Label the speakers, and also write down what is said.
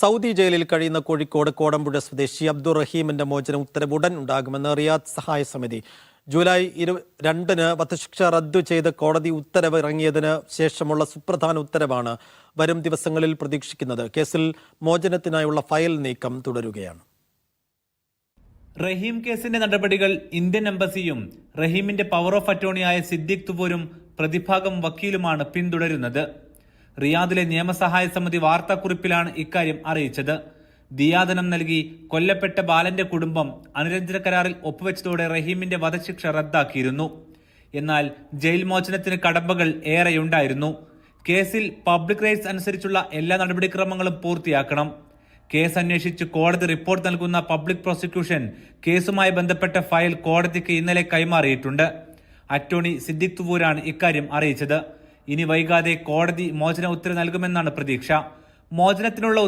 Speaker 1: Saudi ജയിലിൽ കഴിയുന്ന കോഴിക്കോട് കോടമ്പുഴ സ്വദേശി അബ്ദുൾ റഹീമിന്റെ മോചന ഉത്തരവ് ഉടൻ ഉണ്ടാകുമെന്ന് റിയാദ് സഹായ സമിതി. ജൂലൈ 2-ന് വധശിക്ഷ റദ്ദു ചെയ്ത് കോടതി ഉത്തരവ് ഇറങ്ങിയതിന് ശേഷമുള്ള സുപ്രധാന ഉത്തരവാണ് വരും ദിവസങ്ങളിൽ പ്രതീക്ഷിക്കുന്നത്. കേസിൽ മോചനത്തിനായുള്ള ഫയൽ നീക്കം തുടരുകയാണ്.
Speaker 2: റഹീം കേസിന്റെ നടപടികൾ ഇന്ത്യൻ എംബസിയും റഹീമിന്റെ പവർ ഓഫ് അറ്റോർണിയായ സിദ്ദിഖ് തുവൂരും പ്രതിഭാഗം വക്കീലുമാണ് പിന്തുടരുന്നത്. റിയാദിലെ നിയമസഹായ സമിതി വാർത്താക്കുറിപ്പിലാണ് ഇക്കാര്യം അറിയിച്ചത്. ദിയാദനം നൽകി കൊല്ലപ്പെട്ട ബാലന്റെ കുടുംബം അനുരഞ്ജന കരാറിൽ ഒപ്പുവെച്ചതോടെ റഹീമിന്റെ വധശിക്ഷ റദ്ദാക്കിയിരുന്നു. എന്നാൽ ജയിൽ മോചനത്തിന് കടമ്പകൾ ഏറെയുണ്ടായിരുന്നു. കേസിൽ പബ്ലിക് റൈറ്റ്സ് അനുസരിച്ചുള്ള എല്ലാ നടപടിക്രമങ്ങളും പൂർത്തിയാക്കണം. കേസ് അന്വേഷിച്ച് കോടതി റിപ്പോർട്ട് നൽകുന്ന പബ്ലിക് പ്രോസിക്യൂഷൻ കേസുമായി ബന്ധപ്പെട്ട ഫയൽ കോടതിക്ക് ഇന്നലെ കൈമാറിയിട്ടുണ്ട്. അറ്റോർണി സിദ്ദിഖ് തുവൂരാണ് ഇക്കാര്യം അറിയിച്ചത്. ഇനി വൈകാതെ കോടതി മോചന ഉത്തരവ് നൽകുമെന്നാണ് പ്രതീക്ഷ. മോചനത്തിനുള്ള